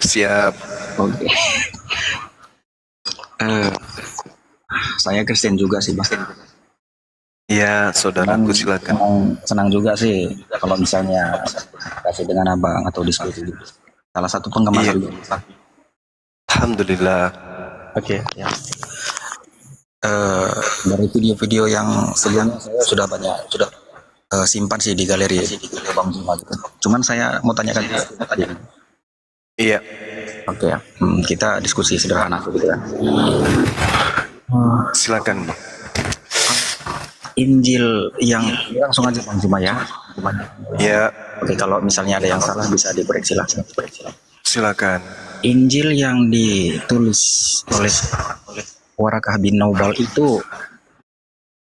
Siap. Oke. Eh, saya Kristen juga sih, Bang. Ya, saudaraku silakan. Senang juga sih kalau misalnya kasih dengan abang atau diskusi. Salah satu penggemar Iya. juga. Alhamdulillah. Oke. Ya. Dari video-video yang sebelumnya saya sudah simpan sih di galeri Bang Zuma gitu. Cuman saya mau tanyakan tadi. Iya. Oke ya. Kita diskusi sederhana gitu ya. Silakan. Injil yang langsung aja Bang Zuma ya. Ya, Oke, kalau misalnya ada yang salah bisa dikoreksi lah. silakan. Injil yang ditulis oleh Warakah bin Naubal itu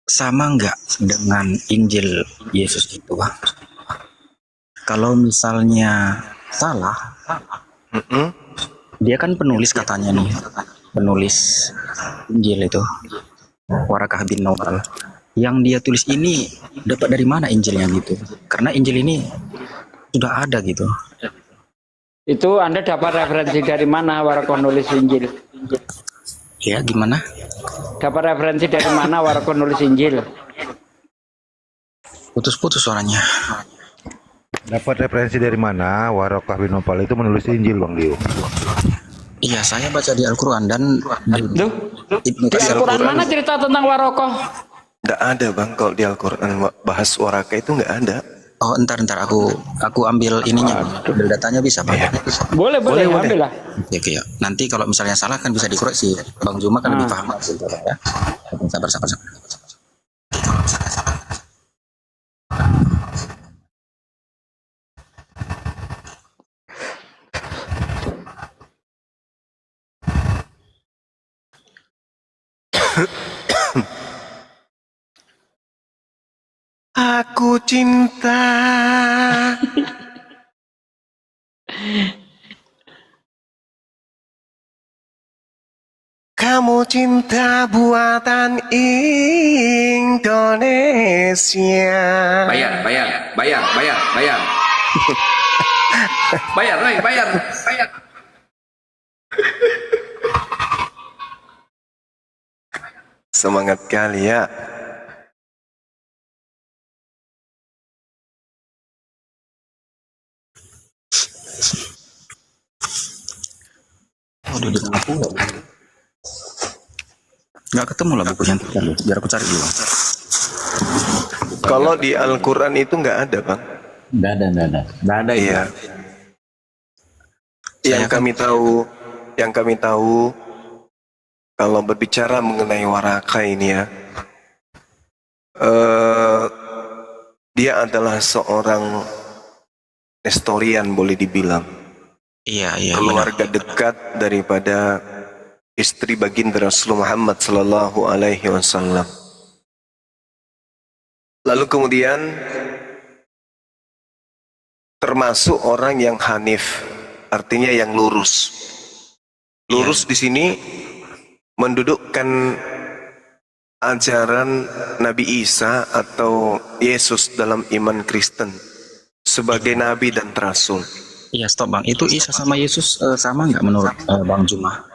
sama nggak dengan Injil Yesus itu, Bang? Kalau misalnya salah, dia kan penulis katanya nih, penulis Injil itu, Warakah bin Naubal. Yang dia tulis ini dapat dari mana Injilnya gitu? Karena Injil ini sudah ada gitu. Itu Anda dapat referensi dari mana Warakah nulis Injil? Ya, gimana? Dapat referensi dari mana Warakah nulis Injil? Putus-putus suaranya. Dapat referensi dari mana Warakah bin Naufal itu menulis Injil, Bang Dio? Iya, saya baca di Al-Quran dan Duh, Ibnu di Katsir. Al-Quran mana cerita tentang Warakah? Nggak ada bang, kalau di Al-Quran bahas Waraka itu nggak ada. Oh, entar aku ambil ininya, ambil datanya bisa Pak? Boleh, ambil lah. Oke, ya. Nanti kalau misalnya salah kan bisa dikoreksi. Bang Zuma kan lebih paham ya. Sabar. Aku cinta. Kamu cinta buatan Indonesia. Bayar. bayar. Semangat kali ya. Udah di mana pula? Nggak ketemu lah bukunya. Biar aku cari dulu. Kalau di Al-Quran itu nggak ada bang. Nggak ada. Iya. Yang kami tahu, kalau berbicara mengenai Waraka ini ya, dia adalah seorang nestorian boleh dibilang. Iya. Keluarga dekat daripada istri baginda Rasulullah Muhammad Sallallahu Alaihi Wasallam. Lalu kemudian termasuk orang yang hanif, artinya yang lurus. Lurus di sini mendudukkan ajaran Nabi Isa atau Yesus dalam iman Kristen sebagai nabi dan rasul. Iya, stop Bang. Itu Isa sama Yesus sama nggak menurut Bang Zuma?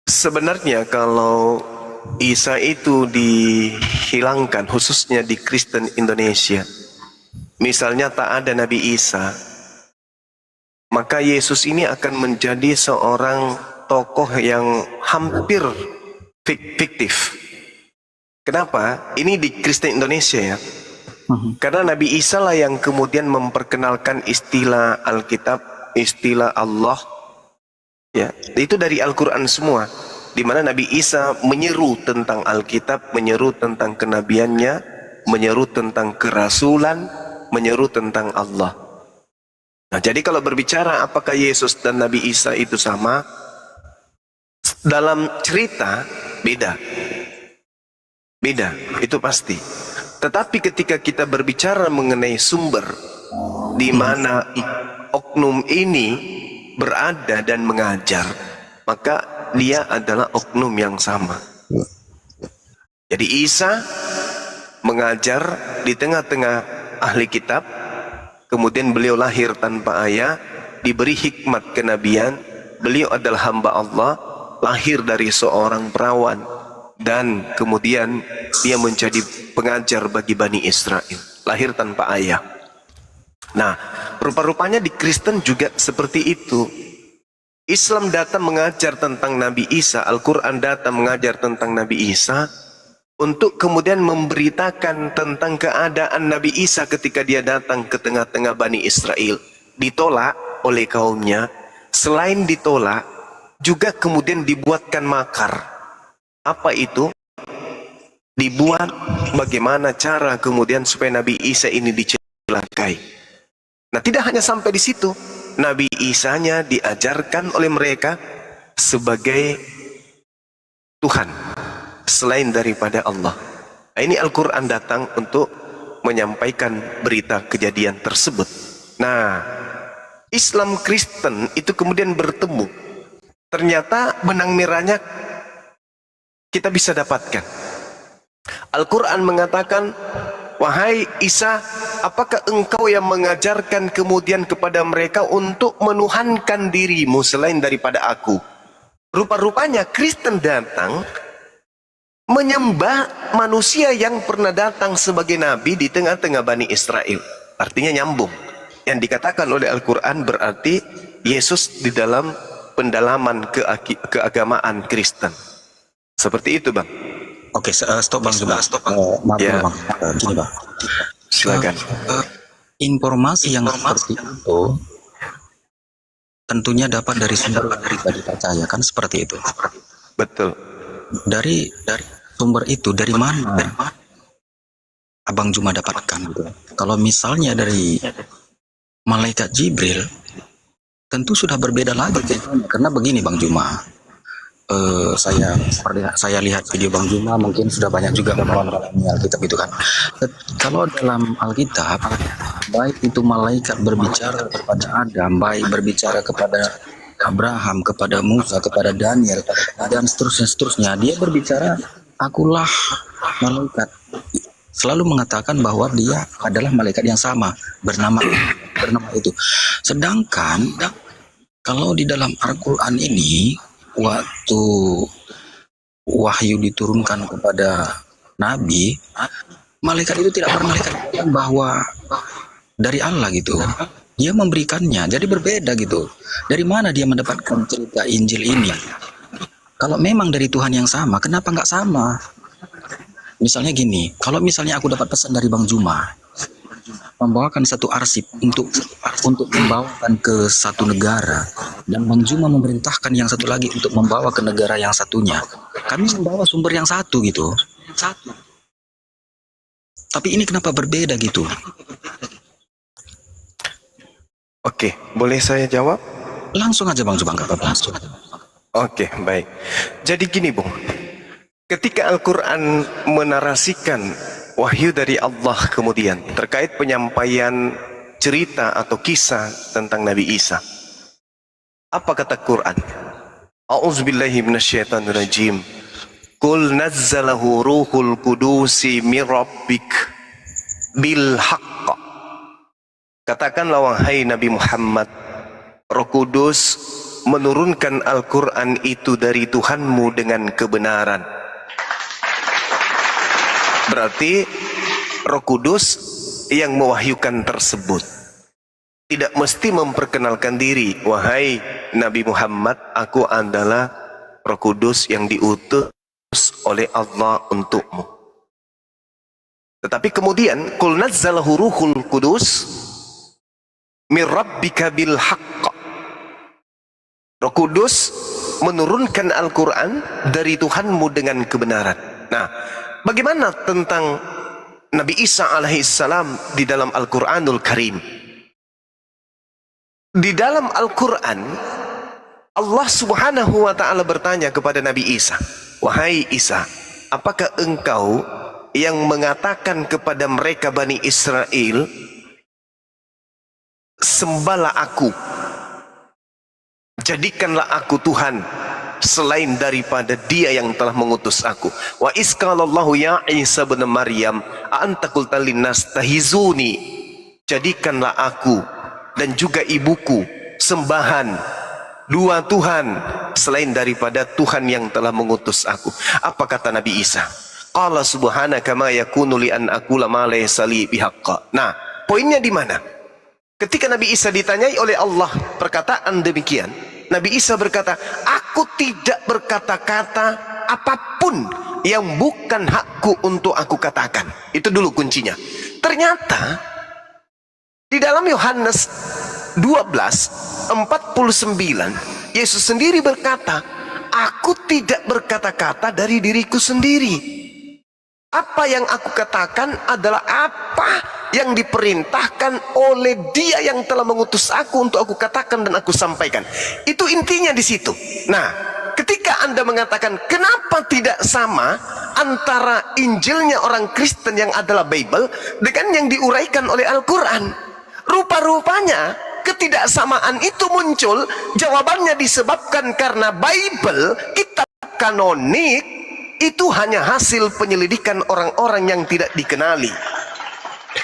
Sebenarnya kalau Isa itu dihilangkan khususnya di Kristen Indonesia, misalnya tak ada Nabi Isa, maka Yesus ini akan menjadi seorang tokoh yang hampir fiktif. Kenapa? Ini di Kristen Indonesia ya. Karena Nabi Isa lah yang kemudian memperkenalkan istilah Alkitab, istilah Allah. Ya, itu dari Al-Quran semua. Di mana Nabi Isa menyeru tentang Alkitab, menyeru tentang kenabiannya, menyeru tentang kerasulan, menyeru tentang Allah. Nah, jadi kalau berbicara apakah Yesus dan Nabi Isa itu sama, dalam cerita beda, itu pasti. Tetapi ketika kita berbicara mengenai sumber di mana oknum ini berada dan mengajar, maka dia adalah oknum yang sama. Jadi Isa mengajar di tengah-tengah ahli kitab, kemudian beliau lahir tanpa ayah, diberi hikmat kenabian, beliau adalah hamba Allah, lahir dari seorang perawan, dan kemudian dia menjadi pengajar bagi Bani Israel, lahir tanpa ayah. Nah, rupa-rupanya di Kristen juga seperti itu. Islam datang mengajar tentang Nabi Isa, Al-Quran datang mengajar tentang Nabi Isa, untuk kemudian memberitakan tentang keadaan Nabi Isa ketika dia datang ke tengah-tengah Bani Israel. Ditolak oleh kaumnya, selain ditolak, juga kemudian dibuatkan makar. Apa itu? Dibuat bagaimana cara kemudian supaya Nabi Isa ini dicelakai. Nah, tidak hanya sampai di situ. Nabi Isa-nya diajarkan oleh mereka sebagai Tuhan selain daripada Allah. Nah, ini Al-Quran datang untuk menyampaikan berita kejadian tersebut. Nah, Islam Kristen itu kemudian bertemu. Ternyata benang merahnya kita bisa dapatkan. Al-Quran mengatakan, wahai Isa, apakah engkau yang mengajarkan kemudian kepada mereka untuk menuhankan dirimu selain daripada aku? Rupa-rupanya Kristen datang menyembah manusia yang pernah datang sebagai nabi di tengah-tengah Bani Israel. Artinya nyambung. Yang dikatakan oleh Al-Quran berarti Yesus di dalam pendalaman keagamaan Kristen. Seperti itu, Bang. Oke, stop Bang Zuma. Maaf Ya. Bang. Gini Bang. Silakan. Informasi yang seperti itu tentunya dapat dari sumber yang bisa dipercaya, kan seperti itu. Betul. Dari sumber itu dari mana Abang Juma dapatkan gitu. Kalau misalnya dari malaikat Jibril, tentu sudah berbeda lagi ceritanya. Karena begini Bang Juma. Saya lihat video Bang Juma, mungkin sudah banyak juga mengalami Alkitab itu kan. Kalau dalam Alkitab, baik itu malaikat berbicara kepada Adam, baik berbicara kepada Abraham, kepada Musa, kepada Daniel, dan seterusnya, dia berbicara, akulah malaikat. Selalu mengatakan bahwa dia adalah malaikat yang sama, bernama itu. Sedangkan kalau di dalam Al-Quran ini, waktu wahyu diturunkan kepada Nabi, malaikat itu tidak pernah dikatakan bahwa dari Allah gitu. Dia memberikannya, jadi berbeda gitu. Dari mana dia mendapatkan cerita Injil ini? Kalau memang dari Tuhan yang sama, kenapa nggak sama? Misalnya gini, kalau misalnya aku dapat pesan dari Bang Juma, membawakan satu arsip untuk membawakan ke satu negara, dan Bang Juma memerintahkan yang satu lagi untuk membawa ke negara yang satunya, kami membawa sumber yang satu gitu. Tapi ini kenapa berbeda gitu? Oke, boleh saya jawab? Langsung aja Bang Juma, nggak apa-apa, langsung. Oke, baik. Jadi gini, Bung. Ketika Al-Quran menarasikan wahyu dari Allah kemudian terkait penyampaian cerita atau kisah tentang Nabi Isa, apa kata Quran? A'udzubillahi minasyaitonirrajim. Qul nazzalahu ruhul qudusi min rabbik bil haqq. Katakanlah wahai Nabi Muhammad, Roh Kudus menurunkan Al-Quran itu dari Tuhanmu dengan kebenaran. Berarti Roh Kudus yang mewahyukan tersebut tidak mesti memperkenalkan diri, wahai Nabi Muhammad, aku adalah Roh Kudus yang diutus oleh Allah untukmu. Tetapi kemudian qul nazzalahu ruhul qudus mir rabbika bil haqq. Roh Kudus menurunkan Al-Quran dari Tuhanmu dengan kebenaran. Nah, bagaimana tentang Nabi Isa alaihissalam di dalam Al-Quranul Karim? Di dalam Al-Quran, Allah subhanahu wa ta'ala bertanya kepada Nabi Isa, wahai Isa, apakah engkau yang mengatakan kepada mereka Bani Israel, sembahlah aku, jadikanlah aku Tuhan selain daripada Dia yang telah mengutus aku. Wa isqalallahu ya Isa bin Maryam anta qulta linnas tahizuni, jadikanlah aku dan juga ibuku sembahan dua Tuhan selain daripada Tuhan yang telah mengutus aku. Apa kata Nabi Isa? Qala subhanaka ma yakunu li an aqula ma laysa li bihaqqa. Nah, poinnya di mana? Ketika Nabi Isa ditanyai oleh Allah perkataan demikian, Nabi Isa berkata, aku tidak berkata-kata apapun yang bukan hakku untuk aku katakan. Itu dulu kuncinya. Ternyata di dalam Yohanes 12:49 Yesus sendiri berkata, aku tidak berkata-kata dari diriku sendiri. Apa yang aku katakan adalah apa yang diperintahkan oleh Dia yang telah mengutus aku untuk aku katakan dan aku sampaikan. Itu intinya di situ. Nah, ketika Anda mengatakan kenapa tidak sama antara Injilnya orang Kristen yang adalah Bible dengan yang diuraikan oleh Al-Quran, rupa-rupanya ketidaksamaan itu muncul. Jawabannya disebabkan karena Bible, kitab kanonik, itu hanya hasil penyelidikan orang-orang yang tidak dikenali.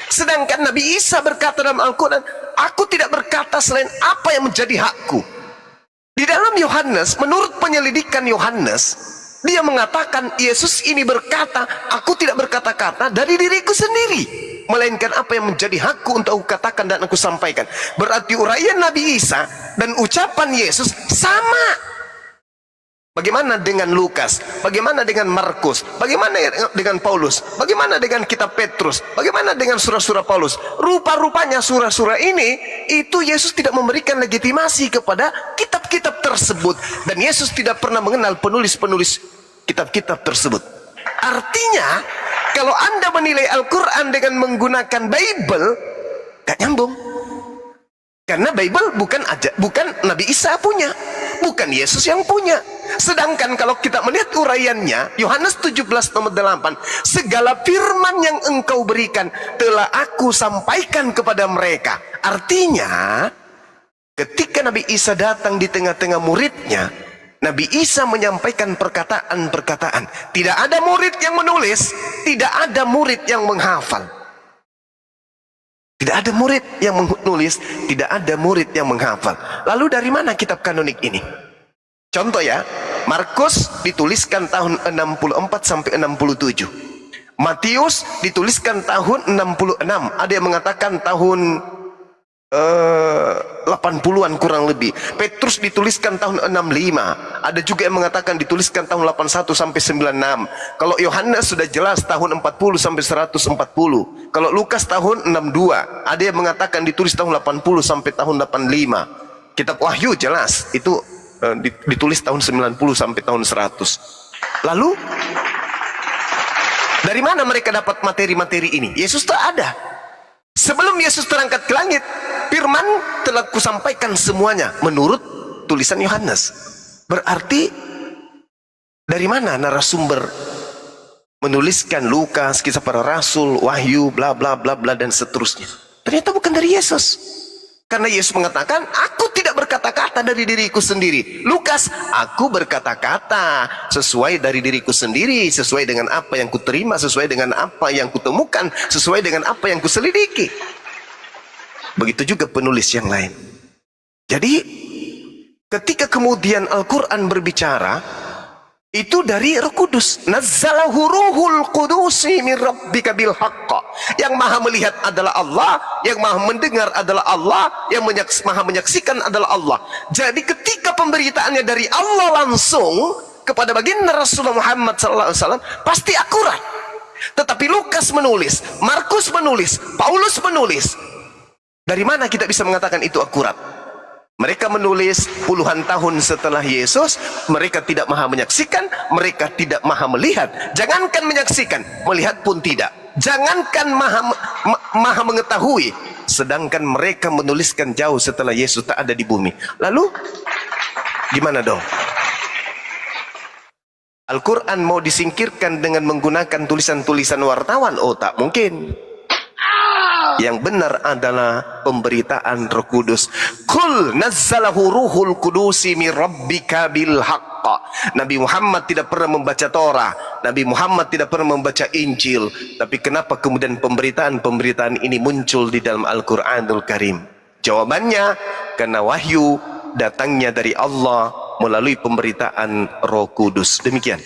Sedangkan Nabi Isa berkata dalam Al-Quran, aku tidak berkata selain apa yang menjadi hakku. Di dalam Yohanes, menurut penyelidikan Yohanes, dia mengatakan Yesus ini berkata, aku tidak berkata-kata dari diriku sendiri, melainkan apa yang menjadi hakku untuk aku katakan dan aku sampaikan. Berarti uraian Nabi Isa dan ucapan Yesus sama. Bagaimana dengan Lukas? Bagaimana dengan Markus? Bagaimana dengan Paulus? Bagaimana dengan kitab Petrus? Bagaimana dengan surah-surah Paulus? Rupa-rupanya surah-surah ini, itu Yesus tidak memberikan legitimasi kepada kitab-kitab tersebut. Dan Yesus tidak pernah mengenal penulis-penulis kitab-kitab tersebut. Artinya, kalau Anda menilai Al-Quran dengan menggunakan Bible, gak nyambung. Karena Bible bukan Nabi Isa punya, bukan Yesus yang punya. Sedangkan kalau kita melihat uraiannya, Yohanes 17:8, segala firman yang engkau berikan telah aku sampaikan kepada mereka. Artinya, ketika Nabi Isa datang di tengah-tengah muridnya, Nabi Isa menyampaikan perkataan-perkataan. Tidak ada murid yang menulis, tidak ada murid yang menghafal. Tidak ada murid yang menulis, tidak ada murid yang menghafal. Lalu dari mana kitab kanonik ini? Contoh ya, Markus dituliskan tahun 64 sampai 67. Matius dituliskan tahun 66. Ada yang mengatakan tahun 80-an kurang lebih. Petrus dituliskan tahun 65. Ada juga yang mengatakan dituliskan tahun 81 sampai 96. Kalau Yohanes sudah jelas tahun 40 sampai 140. Kalau Lukas tahun 62. Ada yang mengatakan ditulis tahun 80 sampai tahun 85. Kitab Wahyu jelas itu ditulis tahun 90 sampai tahun 100. Lalu dari mana mereka dapat materi-materi ini? Yesus tak ada. Sebelum Yesus terangkat ke langit, firman telah kusampaikan semuanya menurut tulisan Yohanes. Berarti dari mana narasumber menuliskan Lukas, kisah para rasul, Wahyu, bla bla bla bla dan seterusnya? Ternyata bukan dari Yesus. Karena Yesus mengatakan, aku tidak berkata-kata dari diriku sendiri. Lukas, aku berkata-kata sesuai dari diriku sendiri, sesuai dengan apa yang kuterima, sesuai dengan apa yang kutemukan, sesuai dengan apa yang kuselidiki. Begitu juga penulis yang lain. Jadi, ketika kemudian Al-Quran berbicara, itu dari Roh Kudus. Nazzalahu ruhul qudusi min rabbika bil haqq. Yang maha melihat adalah Allah, yang maha mendengar adalah Allah, yang maha menyaksikan adalah Allah. Jadi ketika pemberitaannya dari Allah langsung kepada baginda Rasulullah Muhammad SAW, pasti akurat. Tetapi Lukas menulis, Markus menulis, Paulus menulis. Dari mana kita bisa mengatakan itu akurat? Mereka menulis puluhan tahun setelah Yesus. Mereka tidak maha menyaksikan, mereka tidak maha melihat. Jangankan menyaksikan, melihat pun tidak. Jangankan maha mengetahui, sedangkan mereka menuliskan jauh setelah Yesus tak ada di bumi. Lalu gimana dong? Al-Quran mau disingkirkan dengan menggunakan tulisan-tulisan wartawan? Oh, tak mungkin. Yang benar adalah pemberitaan Roh Kudus. Qul nazzalahu ruhul qudusi min rabbika bil haqq. Nabi Muhammad tidak pernah membaca Torah, Nabi Muhammad tidak pernah membaca Injil. Tapi kenapa kemudian pemberitaan-pemberitaan ini muncul di dalam Al-Quranul Karim? Jawabannya, karena wahyu datangnya dari Allah melalui pemberitaan Roh Kudus. Demikian.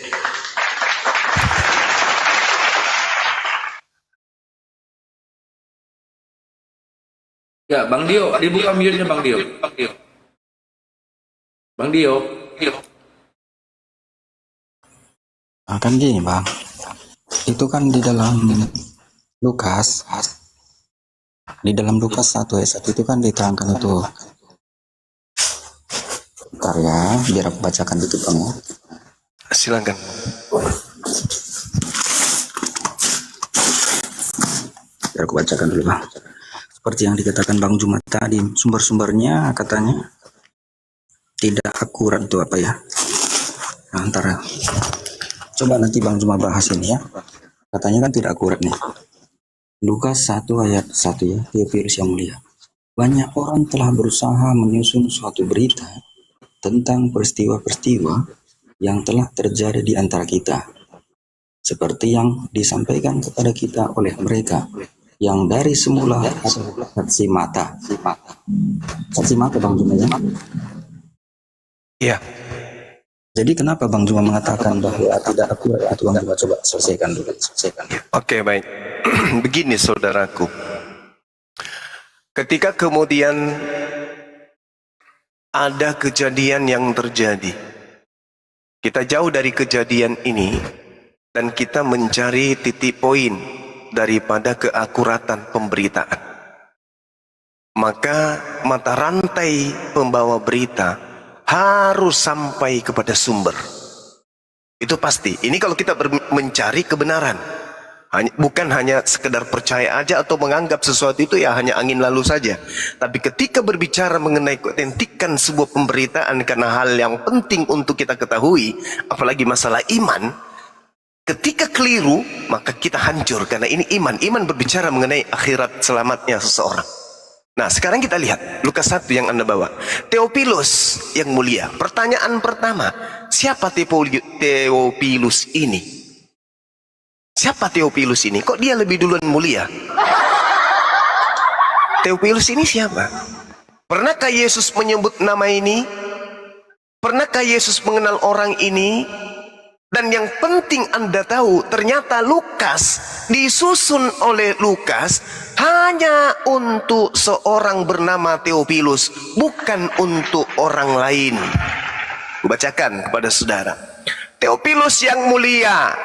Ya, Bang Dio, dibuka mute-nya Bang Dio. Bang Dio. Kan gini bang, itu kan di dalam Lukas, di dalam Lukas 1 ayat 1 itu kan diterangkan itu. Bentar ya, biar aku bacakan itu bang. Silakan. Biar aku bacakan dulu bang. Seperti yang dikatakan Bang Jumat tadi, sumber-sumbernya katanya tidak akurat itu apa ya? Nah, antara coba nanti Bang Jumat bahas ini ya. Katanya kan tidak akurat nih. Lukas 1 ayat 1 ya, Theophilus yang mulia. Banyak orang telah berusaha menyusun suatu berita tentang peristiwa-peristiwa yang telah terjadi di antara kita, seperti yang disampaikan kepada kita oleh mereka yang dari semula adalah saksi mata. Saksi mata Bang Juma ya. Iya. Jadi kenapa Bang Juma mengatakan bahwa tidak akurat? Atau Bang Juma coba selesaikan dulu. Oke, baik. Begini saudaraku. Ketika kemudian ada kejadian yang terjadi, kita jauh dari kejadian ini dan kita mencari titik poin daripada keakuratan pemberitaan. Maka mata rantai pembawa berita harus sampai kepada sumber. Itu pasti. Ini kalau kita mencari kebenaran. Bukan hanya sekedar percaya aja atau menganggap sesuatu itu ya hanya angin lalu saja. Tapi ketika berbicara mengenai keautentikan sebuah pemberitaan karena hal yang penting untuk kita ketahui, apalagi masalah iman, ketika keliru maka kita hancur karena ini iman. Iman berbicara mengenai akhirat selamatnya seseorang. Nah, sekarang kita lihat Lukas 1 yang Anda bawa. Theophilus yang mulia. Pertanyaan pertama, siapa Theophilus ini? Siapa Theophilus ini? Kok dia lebih duluan mulia? Theophilus ini siapa? Pernahkah Yesus menyebut nama ini? Pernahkah Yesus mengenal orang ini? Dan yang penting Anda tahu, ternyata Lukas disusun oleh Lukas hanya untuk seorang bernama Theophilus, bukan untuk orang lain. Bacakan kepada saudara. Theophilus yang mulia,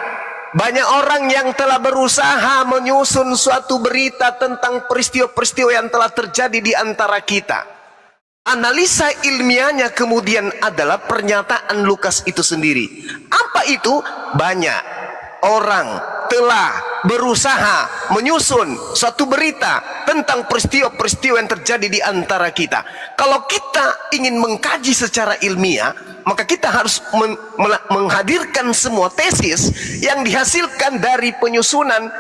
banyak orang yang telah berusaha menyusun suatu berita tentang peristiwa-peristiwa yang telah terjadi di antara kita. Analisa ilmiahnya kemudian adalah pernyataan Lukas itu sendiri. Apa itu? Banyak orang telah berusaha menyusun suatu berita tentang peristiwa-peristiwa yang terjadi di antara kita. Kalau kita ingin mengkaji secara ilmiah, maka kita harus menghadirkan semua tesis yang dihasilkan dari penyusunan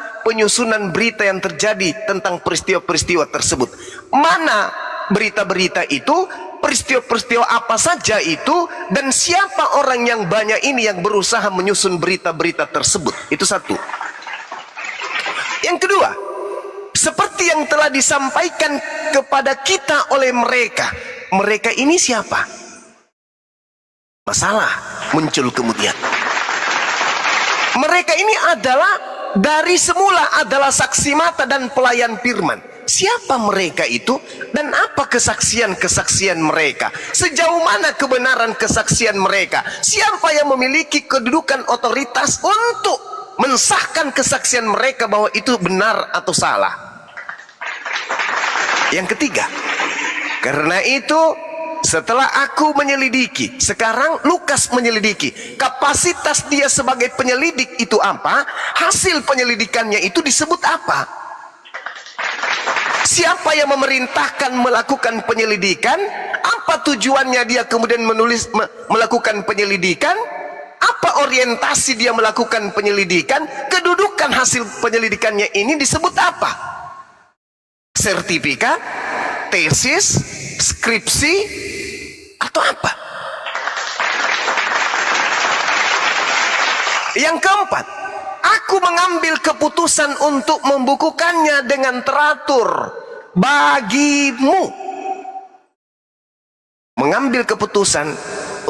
berita yang terjadi tentang peristiwa-peristiwa tersebut. Mana berita-berita itu, peristiwa-peristiwa apa saja itu, dan siapa orang yang banyak ini yang berusaha menyusun berita-berita tersebut. Itu satu. Yang kedua, seperti yang telah disampaikan kepada kita oleh mereka. Mereka ini siapa? Masalah muncul kemudian. Mereka ini adalah dari semula adalah saksi mata dan pelayan firman. Siapa mereka itu dan apa kesaksian-kesaksian mereka? Sejauh mana kebenaran kesaksian mereka? Siapa yang memiliki kedudukan otoritas untuk mensahkan kesaksian mereka bahwa itu benar atau salah? Yang ketiga, karena itu setelah aku menyelidiki, sekarang Lukas menyelidiki. Kapasitas dia sebagai penyelidik itu apa? Hasil penyelidikannya itu disebut apa? Siapa yang memerintahkan melakukan penyelidikan? Apa tujuannya dia kemudian melakukan penyelidikan? Apa orientasi dia melakukan penyelidikan? Kedudukan hasil penyelidikannya ini disebut apa? Sertifikat, tesis, skripsi, atau apa? Yang keempat, aku mengambil keputusan untuk membukukannya dengan teratur bagimu. mengambil keputusan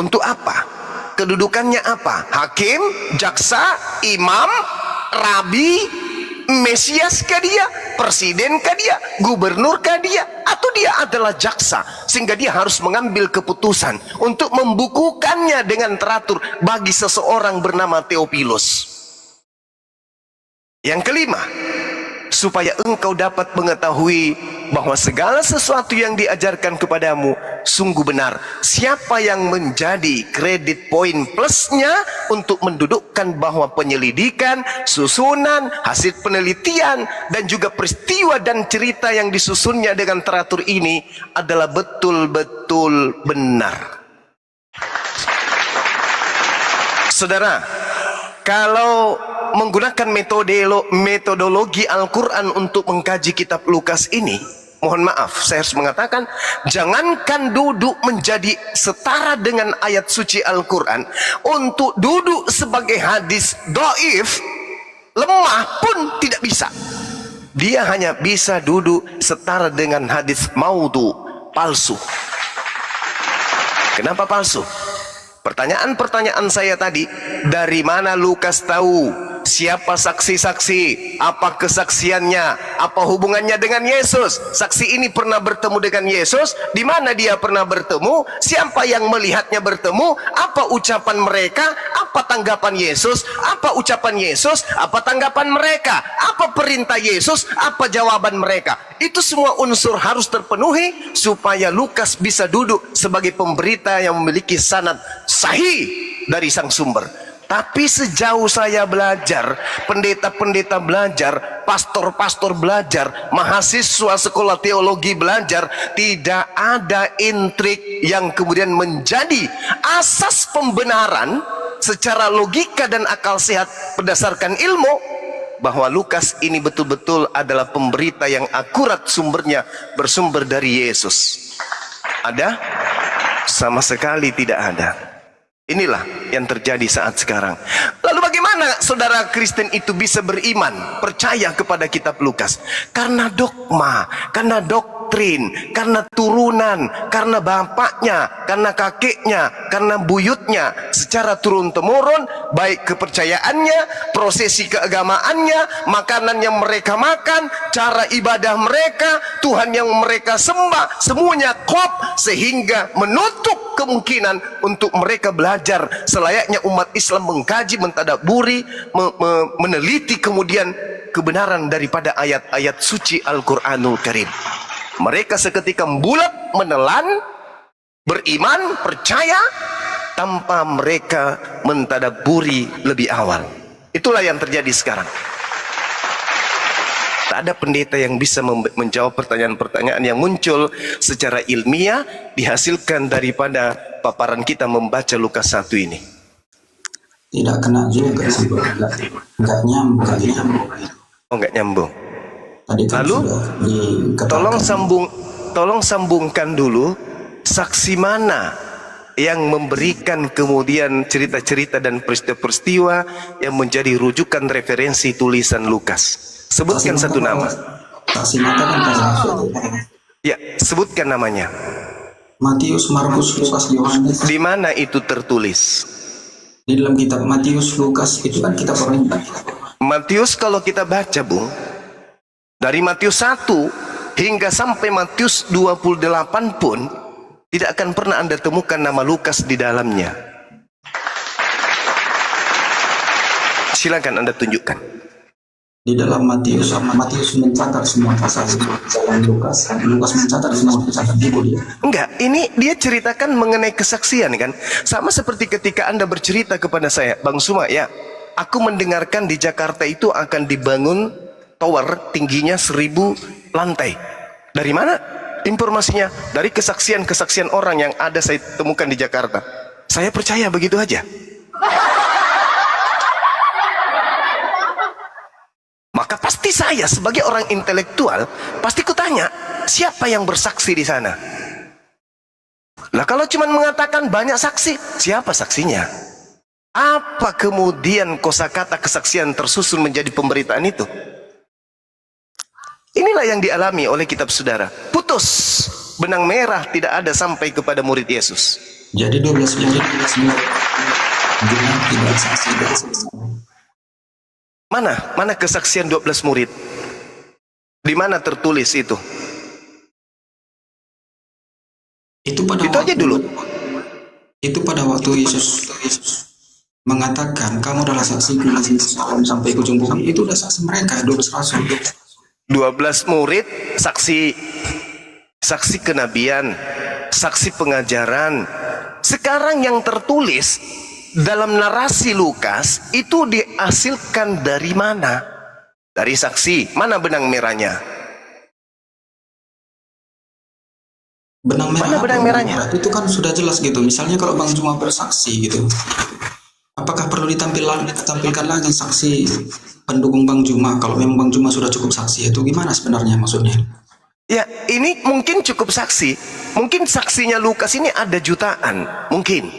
untuk apa? Kedudukannya apa? Hakim, jaksa, imam, rabi, Mesias kah dia? Presiden kah dia? Gubernur kah dia? Atau dia adalah jaksa sehingga dia harus mengambil keputusan untuk membukukannya dengan teratur bagi seseorang bernama Theophilus. Yang kelima, supaya engkau dapat mengetahui bahwa segala sesuatu yang diajarkan kepadamu sungguh benar. Siapa yang menjadi kredit poin plusnya untuk mendudukkan bahwa penyelidikan, susunan, hasil penelitian, dan juga peristiwa dan cerita yang disusunnya dengan teratur ini adalah betul-betul benar. Saudara, kalau menggunakan metodologi Al-Quran untuk mengkaji kitab Lukas ini, mohon maaf, saya harus mengatakan, jangankan duduk menjadi setara dengan ayat suci Al-Quran, untuk duduk sebagai hadis dhaif, lemah pun tidak bisa. Dia hanya bisa duduk setara dengan hadis maudhu, palsu. Kenapa palsu? Pertanyaan-pertanyaan saya tadi, dari mana Lukas tahu siapa saksi-saksi, apa kesaksiannya, apa hubungannya dengan Yesus? Saksi ini pernah bertemu dengan Yesus, di mana dia pernah bertemu, siapa yang melihatnya bertemu, apa ucapan mereka, apa tanggapan Yesus, apa ucapan Yesus, apa tanggapan mereka, apa perintah Yesus, apa jawaban mereka. Itu semua unsur harus terpenuhi supaya Lukas bisa duduk sebagai pemberita yang memiliki sanad sahih dari sang sumber. Tapi sejauh saya belajar, pendeta-pendeta belajar, pastor-pastor belajar, mahasiswa sekolah teologi belajar, tidak ada intrik yang kemudian menjadi asas pembenaran secara logika dan akal sehat berdasarkan ilmu, bahwa Lukas ini betul-betul adalah pemberita yang akurat, sumbernya bersumber dari Yesus. Ada? Sama sekali tidak ada. Inilah yang terjadi saat sekarang. Lalu bagaimana saudara Kristen itu bisa beriman, percaya kepada kitab Lukas? Karena dogma, karena doktrin, karena turunan, karena bapaknya, karena kakeknya, karena buyutnya, secara turun-temurun, baik kepercayaannya, prosesi keagamaannya, makanan yang mereka makan, cara ibadah mereka, Tuhan yang mereka sembah, semuanya klop, sehingga menutup kemungkinan untuk mereka belajar selayaknya umat Islam, mengkaji, mentadaburi, meneliti kemudian kebenaran daripada ayat-ayat suci Al-Quranul Karim. Mereka seketika bulat menelan, beriman, percaya, tanpa mereka mentadaburi lebih awal. Itulah yang terjadi sekarang. Tak ada pendeta yang bisa menjawab pertanyaan-pertanyaan yang muncul secara ilmiah dihasilkan daripada paparan kita membaca Lukas 1 ini. Tidak kena juga, nggak nyambung. Oh, nggak nyambung. Tadi kan lalu tolong sambungkan dulu, saksi mana yang memberikan kemudian cerita-cerita dan peristiwa-peristiwa yang menjadi rujukan referensi tulisan Lukas. Sebutkan satu nama. Saksi mata kan Ya, sebutkan namanya. Matius, Markus, Lukas, Yohanes. Di mana itu tertulis? Di dalam kitab Matius, Lukas, itu kan kitab orang. Matius kalau kita baca, Bung, dari Matius 1 hingga sampai Matius 28 pun tidak akan pernah Anda temukan nama Lukas di dalamnya. Silakan Anda tunjukkan. Di dalam Matius mencatat semua pasal dalam Lukas mencatat semua, mencatat buku dia. Enggak, ini dia ceritakan mengenai kesaksian kan. Sama seperti ketika Anda bercerita kepada saya, Bang Suma, ya, aku mendengarkan di Jakarta itu akan dibangun tower tingginya 1000 lantai. Dari mana informasinya? Dari kesaksian-kesaksian orang yang ada saya temukan di Jakarta. Saya percaya begitu aja. Maka pasti saya sebagai orang intelektual pasti kutanya, siapa yang bersaksi di sana? Lah kalau cuma mengatakan banyak saksi, siapa saksinya? Apa kemudian kosakata kesaksian tersusun menjadi pemberitaan itu? Inilah yang dialami oleh kitab saudara. Putus. Benang merah tidak ada sampai kepada murid Yesus. Jadi 12 murid tidak saksi. Mana kesaksian 12 murid? Di mana tertulis itu? Itu aja dulu. Itu pada waktu Yesus mengatakan kamu adalah saksi sampai ujung bumi, itu udah saksi mereka 12 rasul. 12 murid saksi kenabian, saksi pengajaran. Sekarang yang tertulis dalam narasi Lukas itu dihasilkan dari mana? Dari saksi. Mana benang merahnya? Benang merah, mana benang merahnya? Itu kan sudah jelas gitu. Misalnya kalau Bang Juma bersaksi gitu, apakah perlu ditampilkan lagi saksi pendukung Bang Juma? Kalau memang Bang Juma sudah cukup saksi, itu gimana sebenarnya maksudnya? Ya, ini mungkin cukup saksi. Mungkin saksinya Lukas ini ada jutaan, mungkin.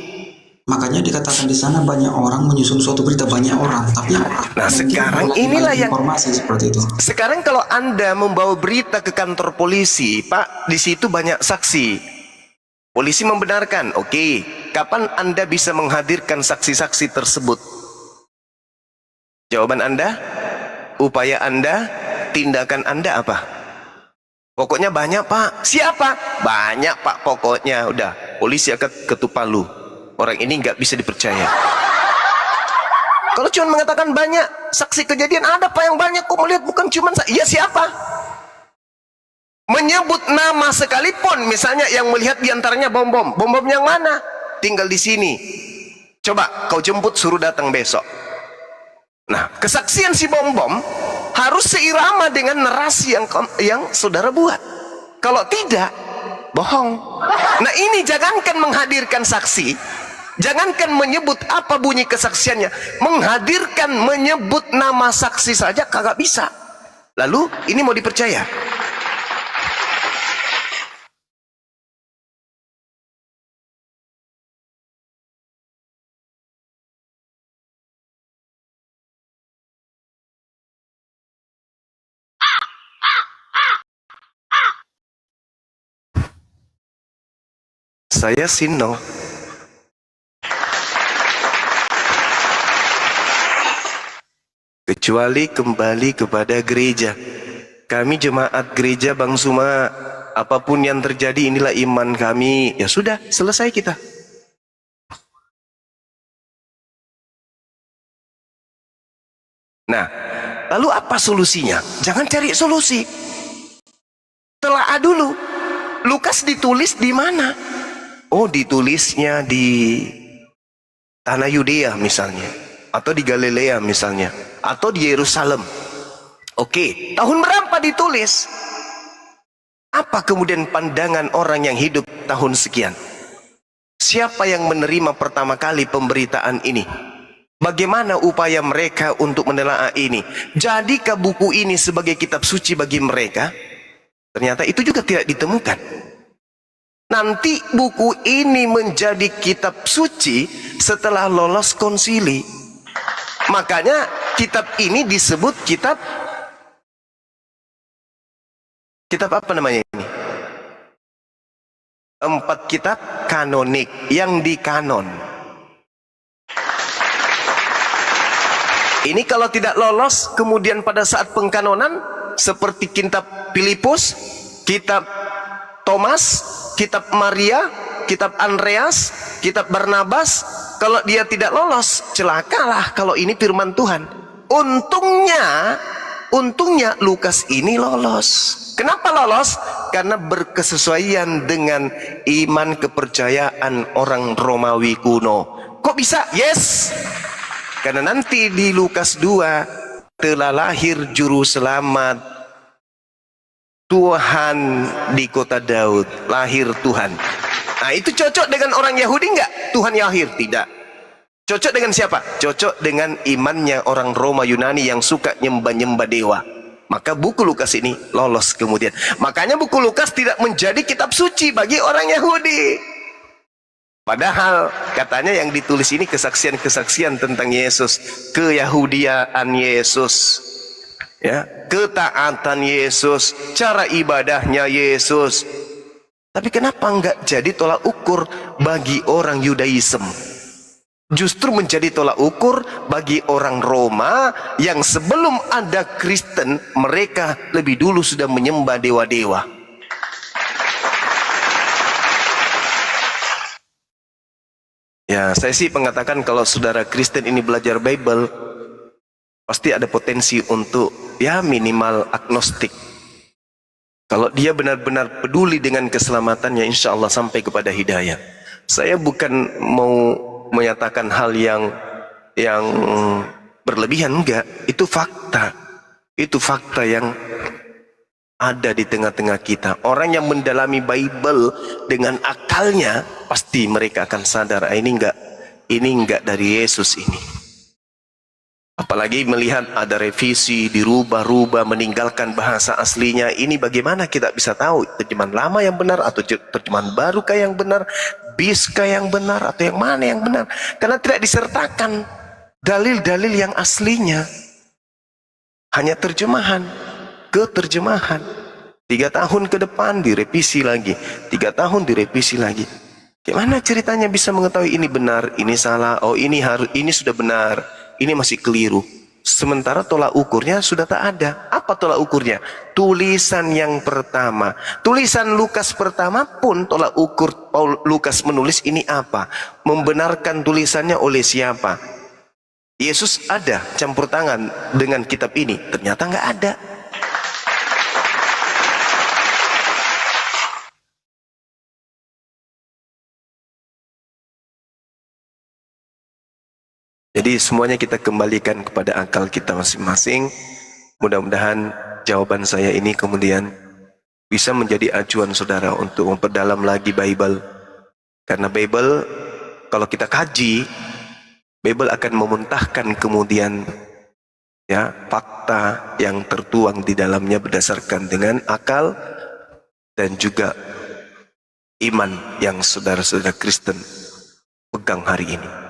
Makanya dikatakan di sana banyak orang menyusun suatu berita, banyak orang. Tapi nah, sekarang inilah yang informasi seperti itu. Sekarang kalau Anda membawa berita ke kantor polisi, Pak, di situ banyak saksi. Polisi membenarkan, oke. Kapan Anda bisa menghadirkan saksi-saksi tersebut? Jawaban Anda, upaya Anda, tindakan Anda apa? Pokoknya banyak, Pak. Siapa? Banyak, Pak, pokoknya. Udah, polisi akan ketuk palu. Orang ini nggak bisa dipercaya. Kalau cuma mengatakan banyak saksi kejadian, ada Pak yang banyak kok melihat, bukan cuma iya siapa? Menyebut nama sekalipun, misalnya yang melihat diantaranya bom-bom yang mana? Tinggal di sini. Coba kau jemput, suruh datang besok. Nah, kesaksian si bom-bom harus seirama dengan narasi yang saudara buat. Kalau tidak, bohong. Nah, ini jangankan menghadirkan saksi, jangankan menyebut apa bunyi kesaksiannya, menyebut nama saksi saja kagak bisa. Lalu ini mau dipercaya? Saya Sino. Kecuali kembali kepada gereja. Kami jemaat gereja Bang Suma, apapun yang terjadi inilah iman kami. Ya sudah, selesai kita. Nah, lalu apa solusinya? Jangan cari solusi. Telaah dulu. Lukas ditulis di mana? Oh, ditulisnya di tanah Yudea misalnya, atau di Galilea misalnya, atau di Yerusalem. Oke, tahun berapa ditulis? Apa kemudian pandangan orang yang hidup tahun sekian? Siapa yang menerima pertama kali pemberitaan ini? Bagaimana upaya mereka untuk menelaah ini? Jadikah buku ini sebagai kitab suci bagi mereka? Ternyata itu juga tidak ditemukan. Nanti buku ini menjadi kitab suci setelah lolos konsili. Makanya kitab ini disebut kitab apa namanya ini? 4 kitab kanonik yang dikanon. Ini kalau tidak lolos kemudian pada saat pengkanonan, seperti kitab Filipus, kitab Thomas, kitab Maria, kitab Andreas, kitab Barnabas, kalau dia tidak lolos, celakalah kalau ini firman Tuhan. Untungnya Lukas ini lolos. Kenapa lolos? Karena berkesesuaian dengan iman kepercayaan orang Romawi kuno. Kok bisa? Yes. Karena nanti di Lukas 2 telah lahir juru selamat Tuhan di kota Daud, lahir Tuhan. Nah, itu cocok dengan orang Yahudi enggak? Tuhan lahir? Tidak. Cocok dengan siapa? Cocok dengan imannya orang Roma Yunani yang suka nyembah-nyembah dewa. Maka buku Lukas ini lolos kemudian. Makanya buku Lukas tidak menjadi kitab suci bagi orang Yahudi. Padahal katanya yang ditulis ini kesaksian-kesaksian tentang Yesus, keyahudiaan Yesus, ya, ketaatan Yesus, cara ibadahnya Yesus. Tapi kenapa enggak jadi tolak ukur bagi orang Yudaism? Justru menjadi tolak ukur bagi orang Roma yang sebelum ada Kristen, mereka lebih dulu sudah menyembah dewa-dewa. Ya, saya sih mengatakan kalau saudara Kristen ini belajar Bible, pasti ada potensi untuk ya minimal agnostik. Kalau dia benar-benar peduli dengan keselamatannya, insya Allah sampai kepada hidayah. Saya bukan mau menyatakan hal yang berlebihan, enggak. Itu fakta. Itu fakta yang ada di tengah-tengah kita. Orang yang mendalami Bible dengan akalnya, pasti mereka akan sadar, ini enggak dari Yesus ini. Apalagi melihat ada revisi, dirubah-rubah, meninggalkan bahasa aslinya. Ini bagaimana kita bisa tahu terjemahan lama yang benar atau terjemahan baru kah yang benar, biskah yang benar atau yang mana yang benar? Karena tidak disertakan dalil-dalil yang aslinya. Hanya terjemahan ke terjemahan. 3 tahun ke depan direvisi lagi, 3 tahun direvisi lagi. Gimana ceritanya bisa mengetahui ini benar, ini salah, oh ini sudah benar, ini masih keliru. Sementara tolak ukurnya sudah tak ada. Apa tolak ukurnya? Tulisan yang pertama. Tulisan Lukas pertama pun tolak ukur Lukas menulis ini apa? Membenarkan tulisannya oleh siapa? Yesus ada campur tangan dengan kitab ini? Ternyata nggak ada. Jadi semuanya kita kembalikan kepada akal kita masing-masing. Mudah-mudahan jawaban saya ini kemudian bisa menjadi acuan saudara untuk memperdalam lagi Bible. Karena Bible, kalau kita kaji, Bible akan memuntahkan kemudian ya fakta yang tertuang di dalamnya berdasarkan dengan akal dan juga iman yang saudara-saudara Kristen pegang hari ini.